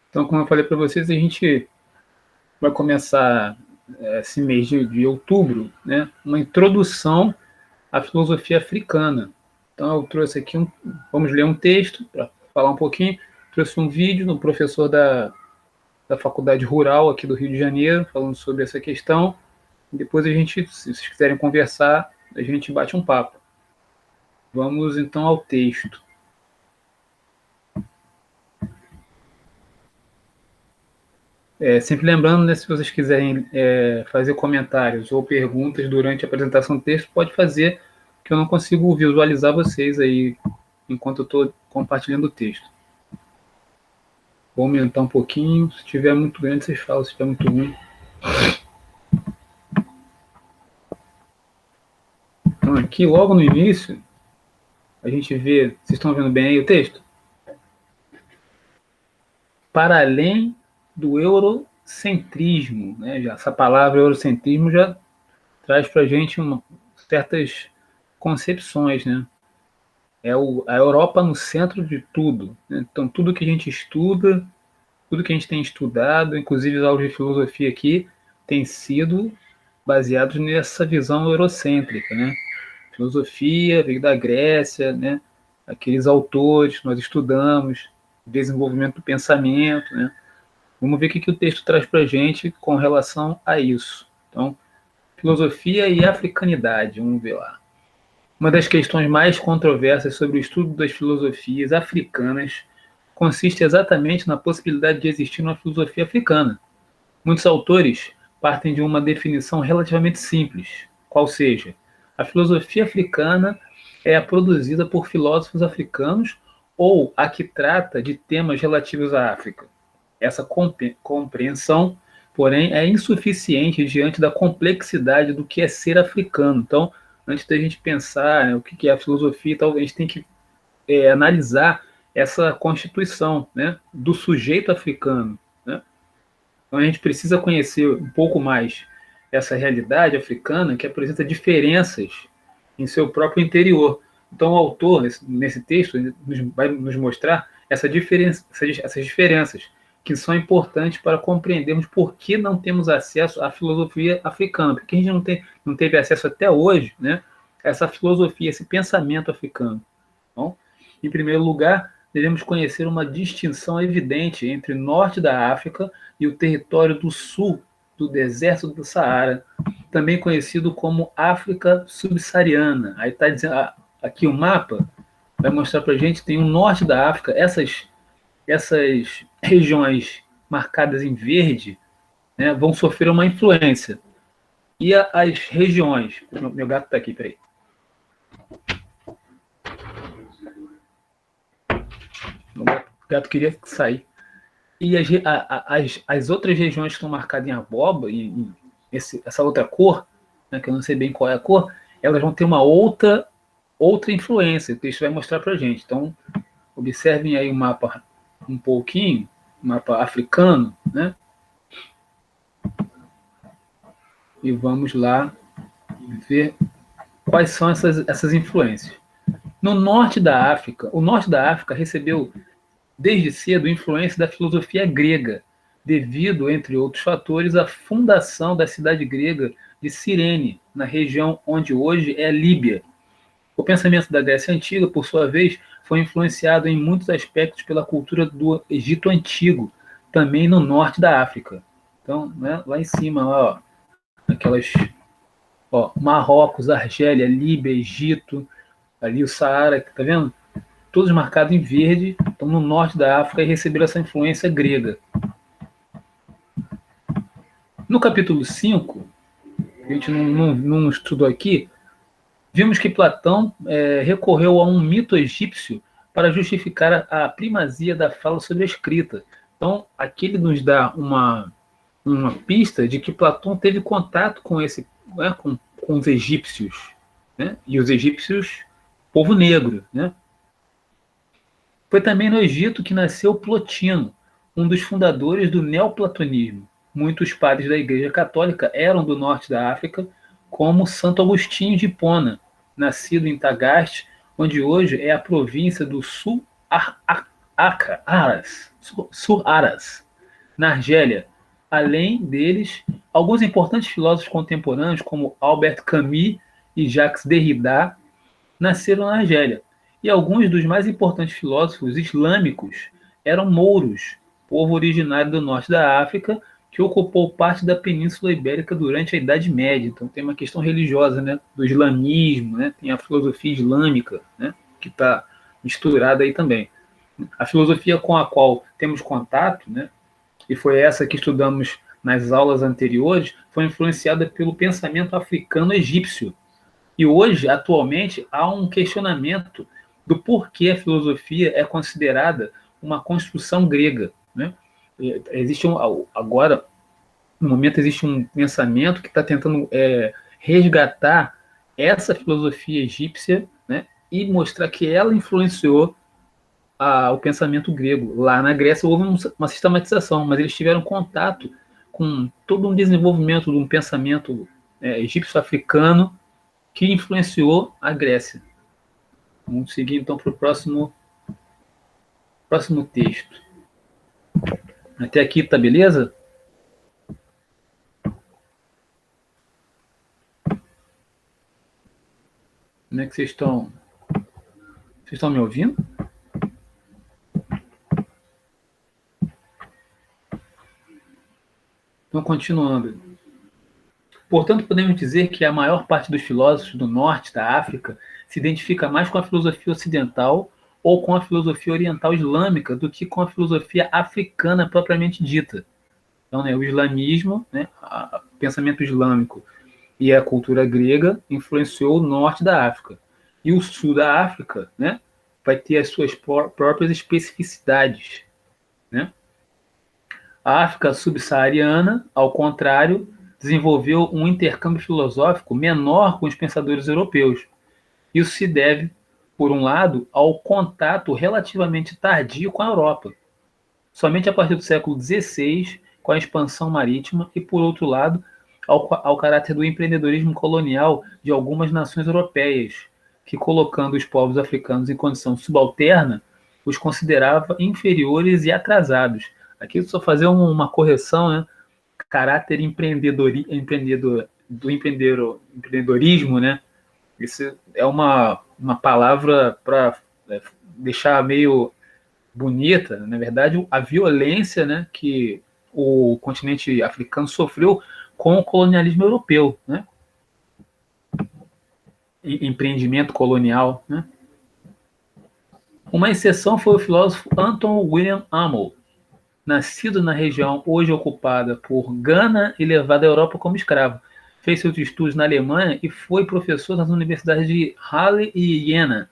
Então, como eu falei para vocês, a gente vai começar esse mês de outubro, né, uma introdução à filosofia africana. Então, eu trouxe aqui vamos ler um texto para falar um pouquinho. Trouxe um vídeo do professor da Faculdade Rural aqui do Rio de Janeiro, falando sobre essa questão. Depois a gente, se vocês quiserem conversar, a gente bate um papo. Vamos então ao texto. Sempre lembrando, né, se vocês quiserem fazer comentários ou perguntas durante a apresentação do texto, pode fazer, que eu não consigo visualizar vocês aí enquanto eu estou compartilhando o texto. Vou aumentar um pouquinho. Se estiver muito grande, vocês falam. Se estiver muito ruim. Então, aqui, logo no início, a gente vê... Vocês estão vendo bem aí o texto? Para além do eurocentrismo, né? Essa palavra eurocentrismo já traz para a gente certas concepções, né? A Europa no centro de tudo, né? Então, tudo que a gente estuda, tudo que a gente tem estudado, inclusive os aulas de filosofia aqui, tem sido baseados nessa visão eurocêntrica, né? Filosofia veio da Grécia, né? Aqueles autores que nós estudamos, desenvolvimento do pensamento, né? Vamos ver o que o texto traz para a gente com relação a isso. Então, filosofia e africanidade, vamos ver lá. Uma das questões mais controversas sobre o estudo das filosofias africanas consiste exatamente na possibilidade de existir uma filosofia africana. Muitos autores partem de uma definição relativamente simples, qual seja, a filosofia africana é a produzida por filósofos africanos ou a que trata de temas relativos à África. Essa compreensão, porém, é insuficiente diante da complexidade do que é ser africano. Então, antes da gente pensar, né, o que é a filosofia, então, a gente tem que analisar essa constituição, né, do sujeito africano. Né? Então, a gente precisa conhecer um pouco mais essa realidade africana que apresenta diferenças em seu próprio interior. Então, o autor, nesse texto, vai nos mostrar essas diferenças que são importantes para compreendermos por que não temos acesso à filosofia africana, porque a gente não teve acesso até hoje, né, a essa filosofia, esse pensamento africano. Bom, em primeiro lugar, devemos conhecer uma distinção evidente entre o norte da África e o território do sul do deserto do Saara, também conhecido como África subsaariana. Aí está dizendo aqui o mapa vai mostrar para a gente tem o norte da África, essas regiões marcadas em verde, né, vão sofrer uma influência. E as regiões... Meu gato está aqui, peraí. O gato queria sair. E as outras regiões que estão marcadas em abóbora, essa outra cor, né, que eu não sei bem qual é a cor, elas vão ter uma outra influência. O texto vai mostrar para a gente. Então, observem aí o mapa um pouquinho, mapa africano, né? E vamos lá ver quais são essas influências. No norte da África, o norte da África recebeu desde cedo influência da filosofia grega, devido, entre outros fatores, à fundação da cidade grega de Cirene, na região onde hoje é a Líbia. O pensamento da Grécia Antiga, por sua vez, foi influenciado em muitos aspectos pela cultura do Egito Antigo, também no norte da África. Então, né, lá em cima, ó, aquelas Marrocos, Argélia, Líbia, Egito, ali o Saara, tá vendo? Todos marcados em verde, estão no norte da África e receberam essa influência grega. No capítulo 5, que a gente não estudou aqui, vimos que Platão recorreu a um mito egípcio para justificar a primazia da fala sobre a escrita. Então, aqui ele nos dá uma pista de que Platão teve contato com com os egípcios, né? E os egípcios, povo negro, né? Foi também no Egito que nasceu Plotino, um dos fundadores do neoplatonismo. Muitos padres da Igreja Católica eram do norte da África, como Santo Agostinho de Hipona, nascido em Tagaste, onde hoje é a província do sul Sur-Aras, na Argélia. Além deles, alguns importantes filósofos contemporâneos, como Albert Camus e Jacques Derrida, nasceram na Argélia. E alguns dos mais importantes filósofos islâmicos eram mouros, povo originário do norte da África, que ocupou parte da Península Ibérica durante a Idade Média. Então tem uma questão religiosa, né, do islamismo, né, tem a filosofia islâmica, né, que está misturada aí também. A filosofia com a qual temos contato, né, e foi essa que estudamos nas aulas anteriores, foi influenciada pelo pensamento africano-egípcio. E hoje, atualmente, há um questionamento do porquê a filosofia é considerada uma construção grega, né? Existe agora, no momento, existe um pensamento que está tentando resgatar essa filosofia egípcia, né? E mostrar que ela influenciou o pensamento grego. Lá na Grécia houve uma sistematização, mas eles tiveram contato com todo um desenvolvimento de um pensamento egípcio-africano que influenciou a Grécia. Vamos seguir então para o próximo texto. Até aqui tá beleza? Como é que vocês estão? Vocês estão me ouvindo? Então, continuando. Portanto, podemos dizer que a maior parte dos filósofos do norte da África se identifica mais com a filosofia ocidental ou com a filosofia oriental islâmica do que com a filosofia africana propriamente dita. Então, né, o islamismo, né, o pensamento islâmico e a cultura grega influenciou o norte da África. E o sul da África, né, vai ter as suas próprias especificidades, né? A África subsaariana, ao contrário, desenvolveu um intercâmbio filosófico menor com os pensadores europeus. Isso se deve, por um lado, ao contato relativamente tardio com a Europa, somente a partir do século XVI, com a expansão marítima, e, por outro lado, ao caráter do empreendedorismo colonial de algumas nações europeias, que, colocando os povos africanos em condição subalterna, os considerava inferiores e atrasados. Aqui só fazer uma correção, né? Caráter empreendedorismo, né? Isso é uma palavra para deixar meio bonita. Na verdade, a violência, né, que o continente africano sofreu com o colonialismo europeu, né? Empreendimento colonial, né? Uma exceção foi o filósofo Anton William Amo, nascido na região hoje ocupada por Gana e levado à Europa como escravo. Fez seus estudos na Alemanha e foi professor nas universidades de Halle e Jena.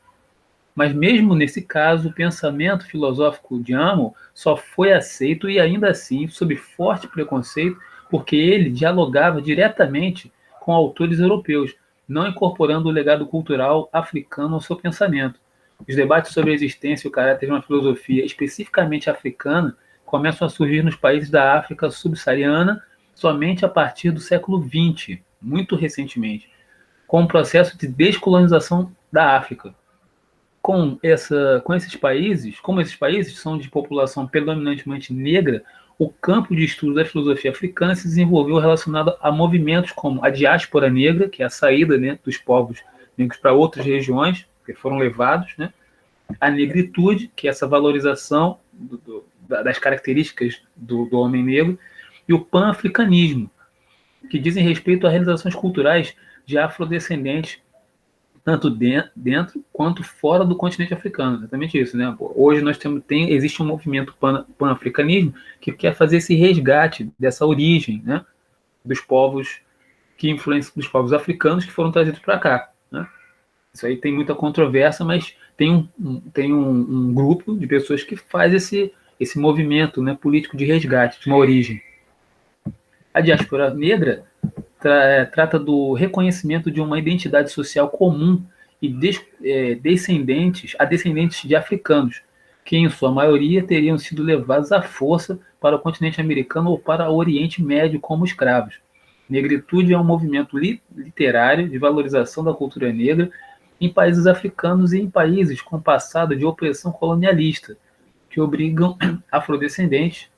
Mas mesmo nesse caso, o pensamento filosófico de Amo só foi aceito e ainda assim sob forte preconceito, porque ele dialogava diretamente com autores europeus, não incorporando o legado cultural africano ao seu pensamento. Os debates sobre a existência e o caráter de uma filosofia especificamente africana começam a surgir nos países da África subsaariana somente a partir do século XX, muito recentemente, com o processo de descolonização da África. Como esses países são de população predominantemente negra, o campo de estudo da filosofia africana se desenvolveu relacionado a movimentos como a diáspora negra, que é a saída, né, dos povos negros para outras regiões, que foram levados, né? A negritude, que é essa valorização das características do homem negro, e o pan-africanismo, que dizem respeito a realizações culturais de afrodescendentes, tanto dentro quanto fora do continente africano. Exatamente isso, né? Hoje existe um movimento pan-africanismo que quer fazer esse resgate dessa origem, né, dos povos dos povos africanos que foram trazidos para cá, né? Isso aí tem muita controvérsia, mas tem um grupo de pessoas que faz esse movimento, né, político de resgate de uma origem. A diáspora negra trata do reconhecimento de uma identidade social comum e descendentes de africanos, que em sua maioria teriam sido levados à força para o continente americano ou para o Oriente Médio como escravos. Negritude é um movimento literário de valorização da cultura negra em países africanos e em países com passado de opressão colonialista, que obrigam afrodescendentes,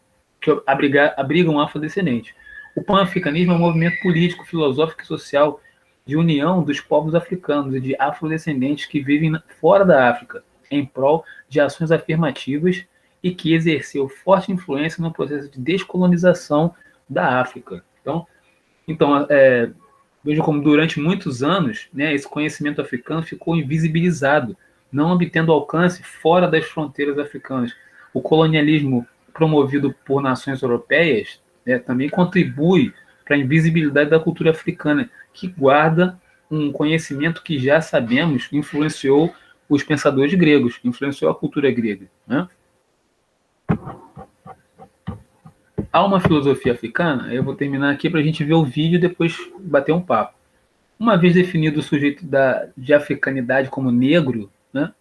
abrigam afrodescendentes. O pan-africanismo é um movimento político, filosófico e social de união dos povos africanos e de afrodescendentes que vivem fora da África, em prol de ações afirmativas e que exerceu forte influência no processo de descolonização da África. Então vejo como durante muitos anos, né, esse conhecimento africano ficou invisibilizado, não obtendo alcance fora das fronteiras africanas. O colonialismo promovido por nações europeias, né, também contribui para a invisibilidade da cultura africana, que guarda um conhecimento que já sabemos influenciou os pensadores gregos, influenciou a cultura grega, né? Há uma filosofia africana, eu vou terminar aqui para a gente ver o vídeo e depois bater um papo. Uma vez definido o sujeito de africanidade como negro, né,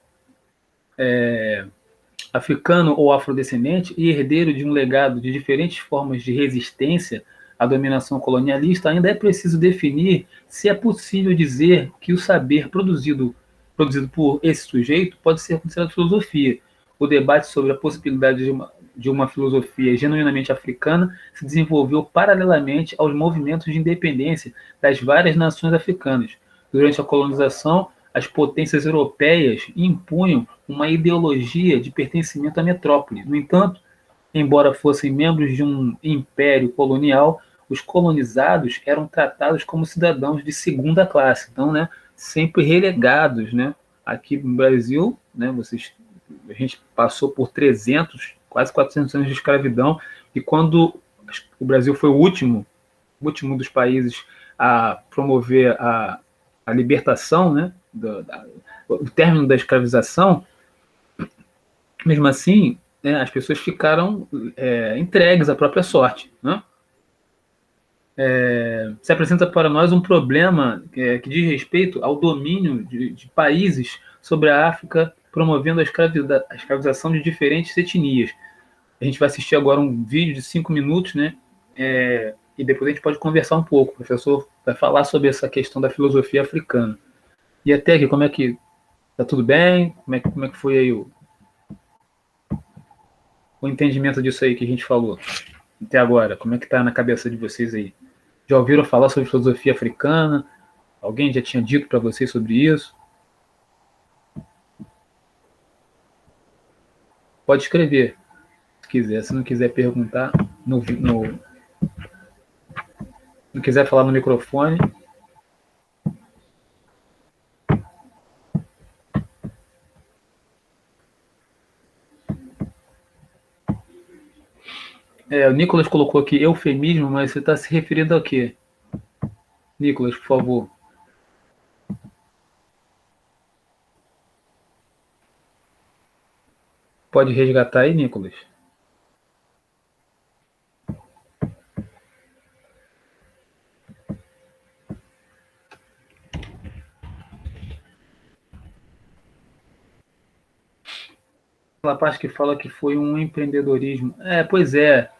africano ou afrodescendente e herdeiro de um legado de diferentes formas de resistência à dominação colonialista, ainda é preciso definir se é possível dizer que o saber produzido por esse sujeito pode ser considerado filosofia. O debate sobre a possibilidade de uma filosofia genuinamente africana se desenvolveu paralelamente aos movimentos de independência das várias nações africanas. Durante a colonização, as potências europeias impunham uma ideologia de pertencimento à metrópole. No entanto, embora fossem membros de um império colonial, os colonizados eram tratados como cidadãos de segunda classe, então, né, sempre relegados, né? Aqui no Brasil, né, a gente passou por 300, quase 400 anos de escravidão, e quando o Brasil foi o último dos países a promover a libertação, né, o término da escravização, mesmo assim, né, as pessoas ficaram entregues à própria sorte, né? Se apresenta para nós um problema que diz respeito ao domínio de países sobre a África, promovendo a escravização de diferentes etnias. A gente vai assistir agora um vídeo de 5 minutos, né? E depois a gente pode conversar um pouco. O professor vai falar sobre essa questão da filosofia africana. E até aqui, como é que tá tudo bem? Como é que foi aí o entendimento disso aí que a gente falou até agora? Como é que tá na cabeça de vocês aí? Já ouviram falar sobre filosofia africana? Alguém já tinha dito para vocês sobre isso? Pode escrever, se quiser. Se não quiser perguntar, não quiser falar no microfone. O Nicolas colocou aqui eufemismo, mas você está se referindo ao quê? Nicolas, por favor. Pode resgatar aí, Nicolas? Aquela parte que fala que foi um empreendedorismo. Pois é.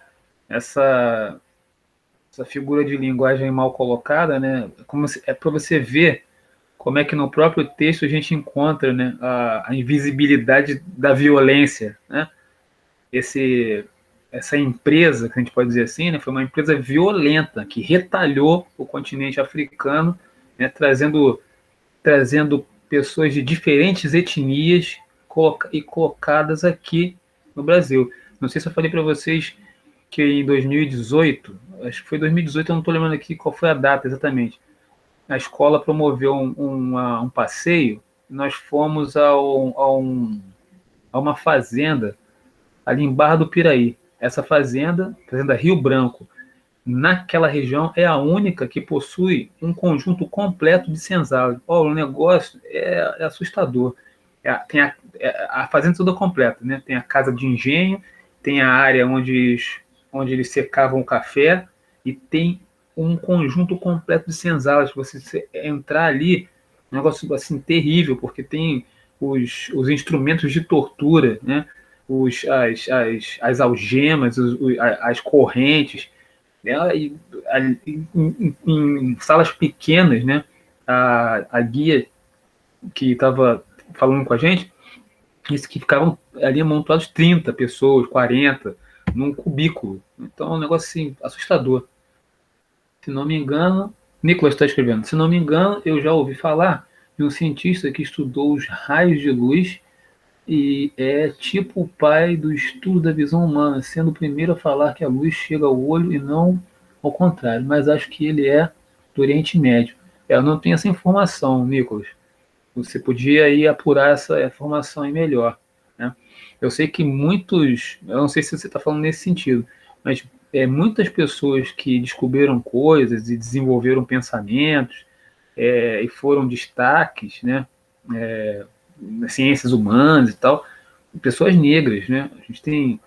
Essa figura de linguagem mal colocada, né? É para você ver como é que no próprio texto a gente encontra, né, a invisibilidade da violência, né? Essa empresa, que a gente pode dizer assim, né, foi uma empresa violenta que retalhou o continente africano, né, trazendo pessoas de diferentes etnias e colocadas aqui no Brasil. Não sei se eu falei para vocês que em 2018, acho que foi 2018, eu não estou lembrando aqui qual foi a data exatamente, a escola promoveu um passeio, nós fomos a uma fazenda ali em Barra do Piraí. Essa fazenda Rio Branco, naquela região é a única que possui um conjunto completo de senzalas. O negócio é assustador. Tem a fazenda toda completa, né? Tem a casa de engenho, tem a área onde eles secavam o café e tem um conjunto completo de senzalas. Você entrar ali, um negócio assim terrível, porque tem os instrumentos de tortura, né? As algemas, as correntes, né? Em salas pequenas, né? A guia que estava falando com a gente, Isso que ficavam ali amontoados 30 pessoas, 40, num cubículo. Então é um negócio assim, assustador. Se não me engano, Nicolas está escrevendo, se não me engano, eu já ouvi falar de um cientista que estudou os raios de luz e é tipo o pai do estudo da visão humana, sendo o primeiro a falar que a luz chega ao olho e não ao contrário, mas acho que ele é do Oriente Médio. Eu não tenho essa informação, Nicolas. Você podia aí apurar essa informação aí melhor, né? Eu sei que muitos, eu não sei se você está falando nesse sentido, mas muitas pessoas que descobriram coisas e desenvolveram pensamentos e foram destaques, né, nas ciências humanas e tal, pessoas negras, né? A gente tem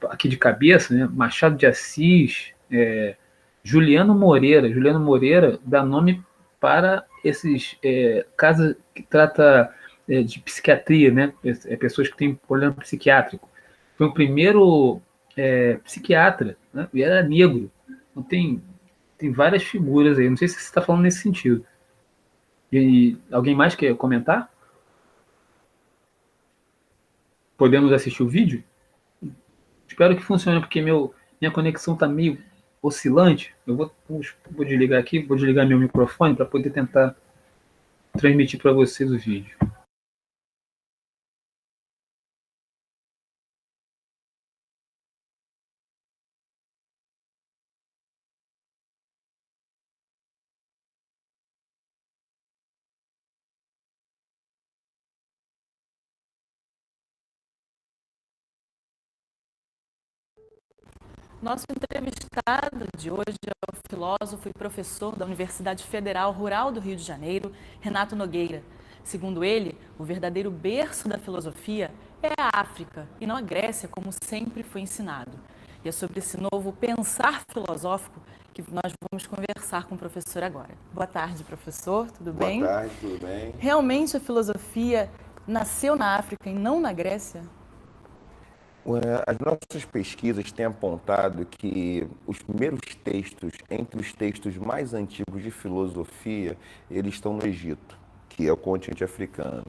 aqui de cabeça, né, Machado de Assis, Juliano Moreira dá nome para esses casos que trata de psiquiatria, né? Pessoas que têm problema psiquiátrico. Foi o primeiro psiquiatra, né? E era negro. Então tem várias figuras aí. Não sei se você está falando nesse sentido. E alguém mais quer comentar? Podemos assistir o vídeo? Espero que funcione, porque minha conexão está meio oscilante. Vou desligar aqui, vou desligar meu microfone para poder tentar transmitir para vocês o vídeo. Nosso entrevistado de hoje é o filósofo e professor da Universidade Federal Rural do Rio de Janeiro, Renato Nogueira. Segundo ele, o verdadeiro berço da filosofia é a África e não a Grécia, como sempre foi ensinado. E é sobre esse novo pensar filosófico que nós vamos conversar com o professor agora. Boa tarde, professor, tudo bem? Boa tarde, tudo bem? Realmente a filosofia nasceu na África e não na Grécia? As nossas pesquisas têm apontado que os primeiros textos, entre os textos mais antigos de filosofia, eles estão no Egito, que é o continente africano.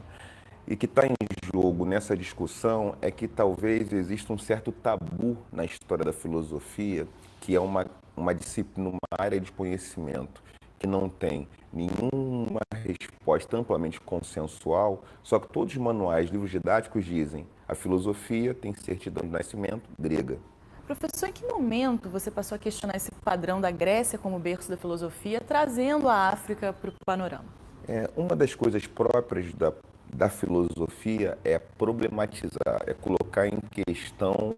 E o que está em jogo nessa discussão é que talvez exista um certo tabu na história da filosofia, que é uma disciplina, uma área de conhecimento que não tem nenhuma resposta amplamente consensual, só que todos os manuais, livros didáticos dizem a filosofia tem certidão de nascimento grega. Professor, em que momento você passou a questionar esse padrão da Grécia como berço da filosofia, trazendo a África para o panorama? Uma das coisas próprias da filosofia é problematizar, é colocar em questão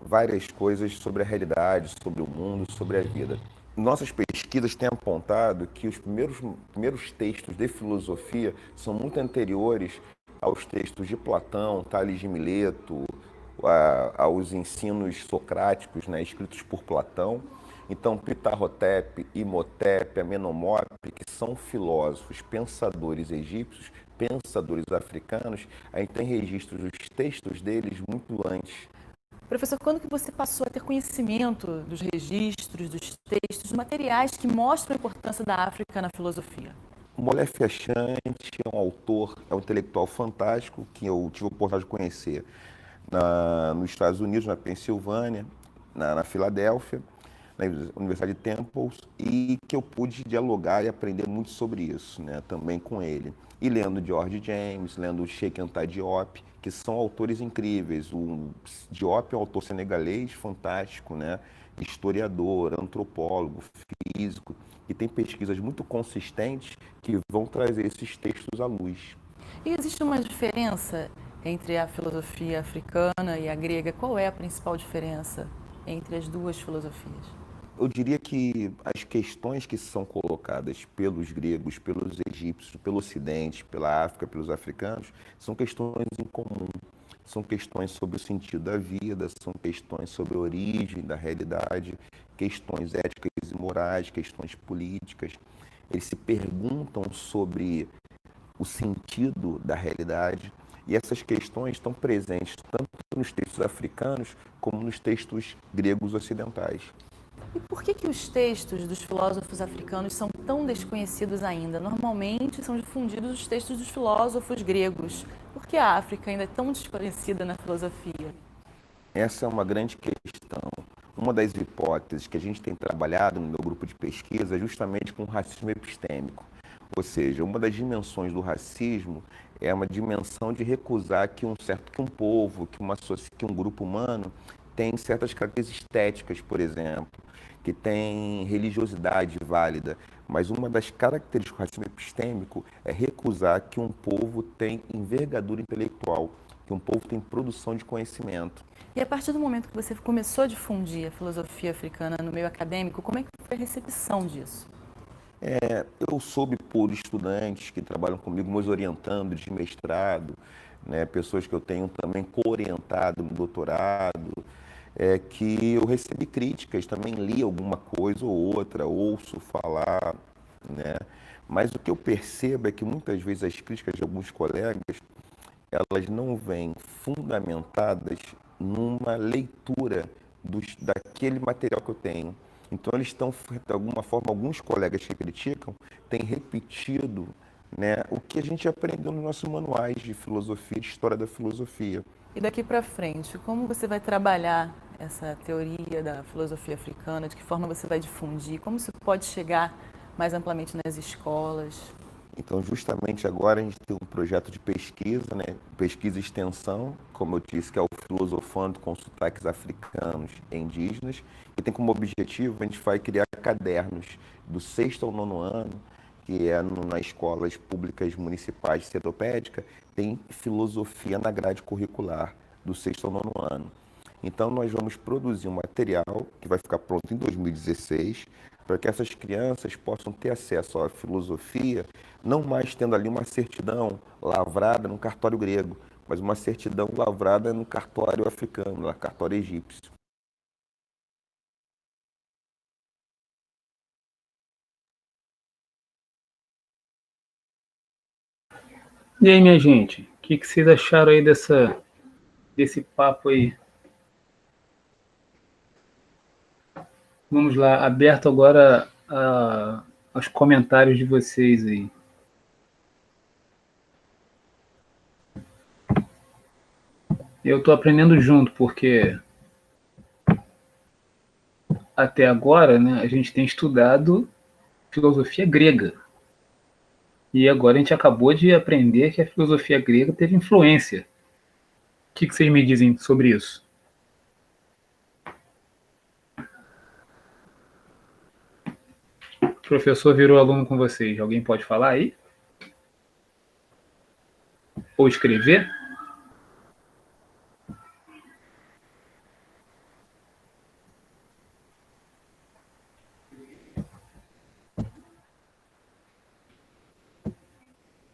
várias coisas sobre a realidade, sobre o mundo, sobre a vida. Nossas pesquisas têm apontado que os primeiros textos de filosofia são muito anteriores aos textos de Platão, Tales de Mileto, aos ensinos socráticos, né, escritos por Platão. Então, Ptahotep, Imhotep, Amenemop, que são filósofos, pensadores egípcios, pensadores africanos, a gente tem registros dos textos deles muito antes. Professor, quando que você passou a ter conhecimento dos registros, dos textos, dos materiais que mostram a importância da África na filosofia? Molefe Achante é um autor, é um intelectual fantástico que eu tive a oportunidade de conhecer nos Estados Unidos, na Pensilvânia, na Filadélfia, na Universidade de Temple, e que eu pude dialogar e aprender muito sobre isso, né, também com ele. E lendo George James, lendo Cheikh Anta Diop, que são autores incríveis. O Diop é um autor senegalês fantástico, né, historiador, antropólogo, físico, e tem pesquisas muito consistentes que vão trazer esses textos à luz. E existe uma diferença entre a filosofia africana e a grega? Qual é a principal diferença entre as duas filosofias? Eu diria que as questões que são colocadas pelos gregos, pelos egípcios, pelo Ocidente, pela África, pelos africanos, são questões em comum. São questões sobre o sentido da vida, são questões sobre a origem da realidade, questões éticas e morais, questões políticas. Eles se perguntam sobre o sentido da realidade, e essas questões estão presentes tanto nos textos africanos como nos textos gregos ocidentais. E por que os textos dos filósofos africanos são tão desconhecidos ainda? Normalmente são difundidos os textos dos filósofos gregos. Por que a África ainda é tão desconhecida na filosofia? Essa é uma grande questão. Uma das hipóteses que a gente tem trabalhado no meu grupo de pesquisa é justamente com o racismo epistêmico. Ou seja, uma das dimensões do racismo é uma dimensão de recusar que que um povo, que um grupo humano tem certas características estéticas, por exemplo, que tem religiosidade válida. Mas uma das características do racismo epistêmico é recusar que um povo tem envergadura intelectual, que um povo tem produção de conhecimento. E a partir do momento que você começou a difundir a filosofia africana no meio acadêmico, como é que foi a recepção disso? Eu soube por estudantes que trabalham comigo, meus orientando de mestrado, né, pessoas que eu tenho também co-orientado no doutorado, que eu recebi críticas, também li alguma coisa ou outra, ouço falar, né? Mas o que eu percebo é que muitas vezes as críticas de alguns colegas, elas não vêm fundamentadas numa leitura daquele material que eu tenho. Então, eles estão, de alguma forma, alguns colegas que criticam têm repetido, né, o que a gente aprendeu nos nossos manuais de filosofia, de história da filosofia. E daqui para frente, como você vai trabalhar essa teoria da filosofia africana? De que forma você vai difundir? Como isso pode chegar mais amplamente nas escolas? Então, justamente agora a gente tem um projeto de pesquisa, né? Pesquisa e extensão, como eu disse, que é o Filosofando com Sotaques Africanos e Indígenas, e tem como objetivo, a gente vai criar cadernos do sexto ao nono ano, que é nas escolas públicas municipais de Cetopédica, tem filosofia na grade curricular do sexto ao nono ano. Então, nós vamos produzir um material que vai ficar pronto em 2016, para que essas crianças possam ter acesso à filosofia, não mais tendo ali uma certidão lavrada no cartório grego, mas uma certidão lavrada no cartório africano, no cartório egípcio. E aí, minha gente, o que vocês acharam aí desse papo aí? Vamos lá, aberto agora aos comentários de vocês aí. Eu estou aprendendo junto, porque até agora, né, a gente tem estudado filosofia grega. E agora a gente acabou de aprender que a filosofia grega teve influência. O que vocês me dizem sobre isso? O professor virou aluno com vocês. Alguém pode falar aí? Ou escrever?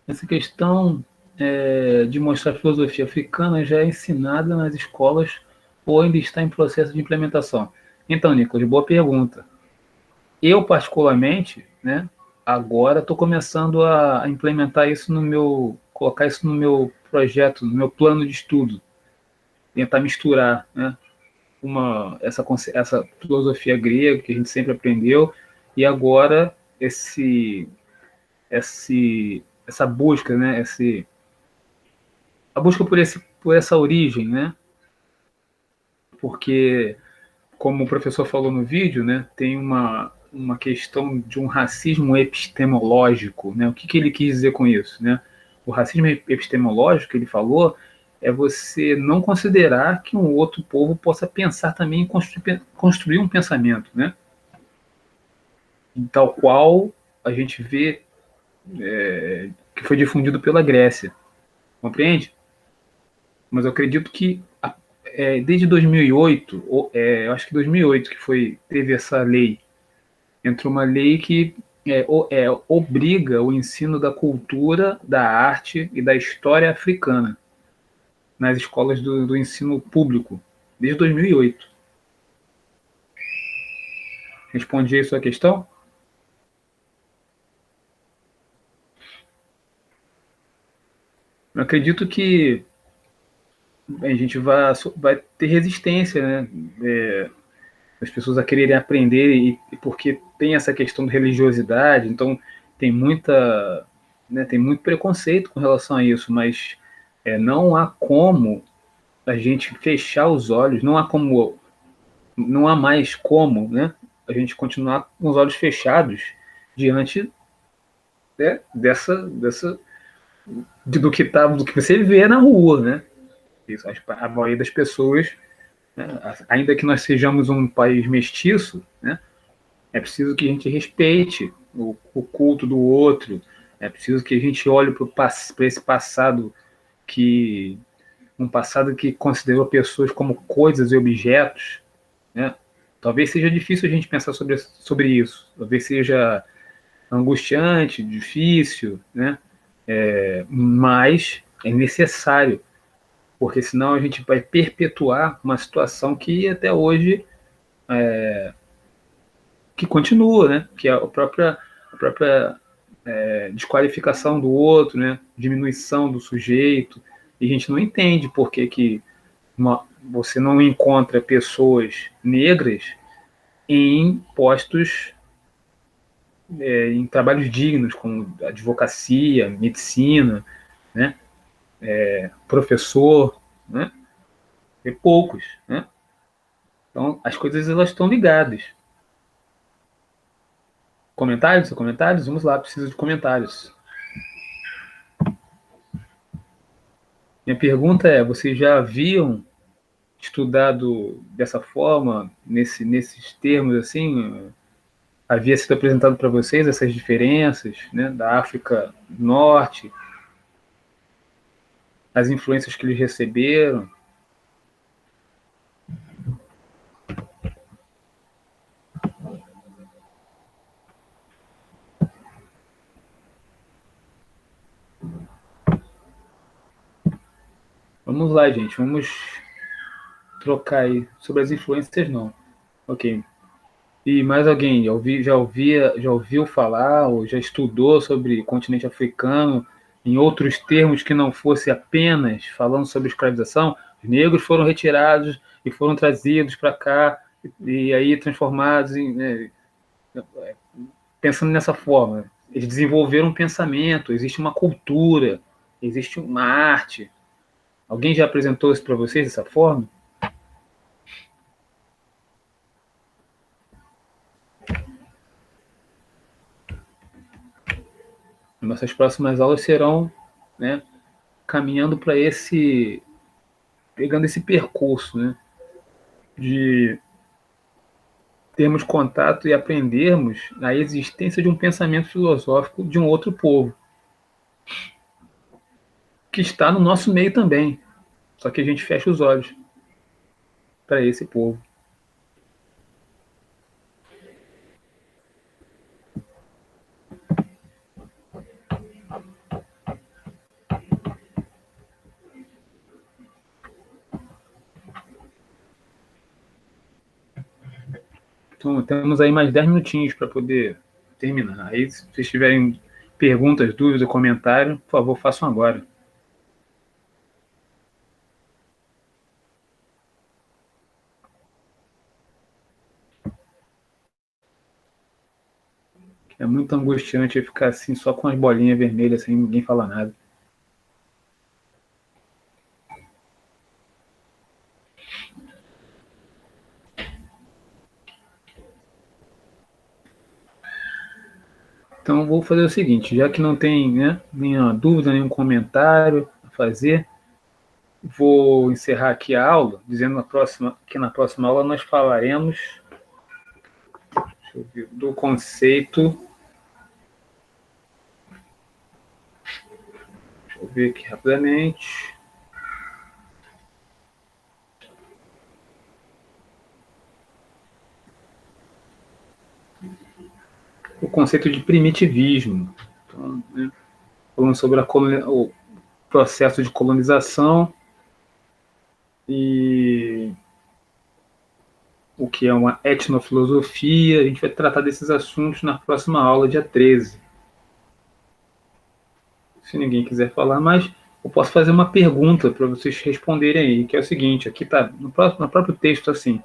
Essa questão de mostrar a filosofia africana já é ensinada nas escolas ou ainda está em processo de implementação? Então, Nicolas, boa pergunta. Eu, particularmente, né, agora estou começando a implementar isso colocar isso no meu projeto, no meu plano de estudo, tentar misturar, né, essa filosofia grega que a gente sempre aprendeu e agora essa busca, né, a busca por essa origem, né, porque como o professor falou no vídeo, né, tem uma questão de um racismo epistemológico, né? O que ele quis dizer com isso, né? O racismo epistemológico que ele falou é você não considerar que um outro povo possa pensar também em construir um pensamento, né? Tal qual a gente vê que foi difundido pela Grécia, compreende? Mas eu acredito que desde 2008, eu acho que 2008 que teve essa lei, entrou uma lei que obriga o ensino da cultura, da arte e da história africana nas escolas do ensino público, desde 2008. Respondi a sua questão? Eu acredito que a gente vai ter resistência, né? As pessoas a quererem aprender e porque tem essa questão de religiosidade, então tem tem muito preconceito com relação a isso, mas Não há como a gente fechar os olhos, não há mais como, né, a gente continuar com os olhos fechados diante, né, do que você vê na rua, né? Isso, a maioria das pessoas, né, ainda que nós sejamos um país mestiço, né, é preciso que a gente respeite o culto do outro, é preciso que a gente olhe para esse passado que um passado que considerou pessoas como coisas e objetos, né? Talvez seja difícil a gente pensar sobre isso, talvez seja angustiante, difícil, né? Mas é necessário, porque senão a gente vai perpetuar uma situação que até hoje que continua, né? Que é a própria desqualificação do outro, né? Diminuição do sujeito, e a gente não entende por que você não encontra pessoas negras em postos, em trabalhos dignos, como advocacia, medicina, né? Professor, né? E poucos, né? Então, as coisas elas estão ligadas. Comentários? Comentários? Vamos lá, preciso de comentários. Minha pergunta é: vocês já haviam estudado dessa forma, nesses termos assim? Havia sido apresentado para vocês essas diferenças, né, da África do Norte, as influências que eles receberam? Vamos lá, gente, vamos trocar aí sobre as influências, não. Ok. E mais alguém já ouviu falar ou já estudou sobre o continente africano em outros termos que não fosse apenas falando sobre escravização? Os negros foram retirados e foram trazidos para cá e aí transformados em, né, pensando nessa forma. Eles desenvolveram um pensamento, existe uma cultura, existe uma arte. Alguém já apresentou isso para vocês dessa forma? Nossas próximas aulas serão, né, caminhando para pegando esse percurso, né, de termos contato e aprendermos a existência de um pensamento filosófico de um outro povo, que está no nosso meio também, só que a gente fecha os olhos para esse povo. Então, temos aí mais 10 minutinhos para poder terminar. Aí, se vocês tiverem perguntas, dúvidas ou comentário, por favor, façam agora. É muito angustiante ficar assim, só com as bolinhas vermelhas, sem ninguém falar nada. Então, vou fazer o seguinte, já que não tem, né, nenhuma dúvida, nenhum comentário a fazer, vou encerrar aqui a aula, dizendo que na próxima aula nós falaremos do conceito. Deixa eu ver aqui rapidamente. O conceito de primitivismo. Então, né, falando sobre o processo de colonização e o que é uma etnofilosofia. A gente vai tratar desses assuntos na próxima aula, dia 13. Se ninguém quiser falar mais, eu posso fazer uma pergunta para vocês responderem aí, que é o seguinte, aqui está no próprio texto assim: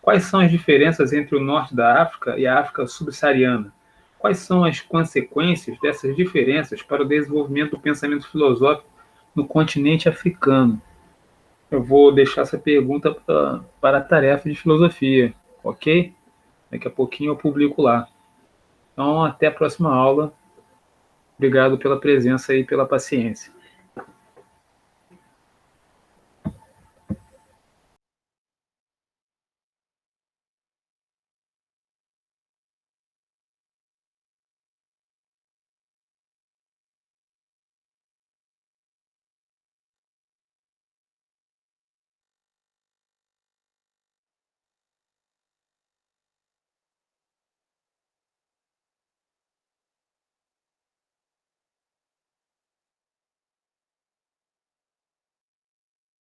quais são as diferenças entre o norte da África e a África subsaariana? Quais são as consequências dessas diferenças para o desenvolvimento do pensamento filosófico no continente africano? Eu vou deixar essa pergunta para a tarefa de filosofia, ok? Daqui a pouquinho eu publico lá. Então, até a próxima aula. Obrigado pela presença e pela paciência.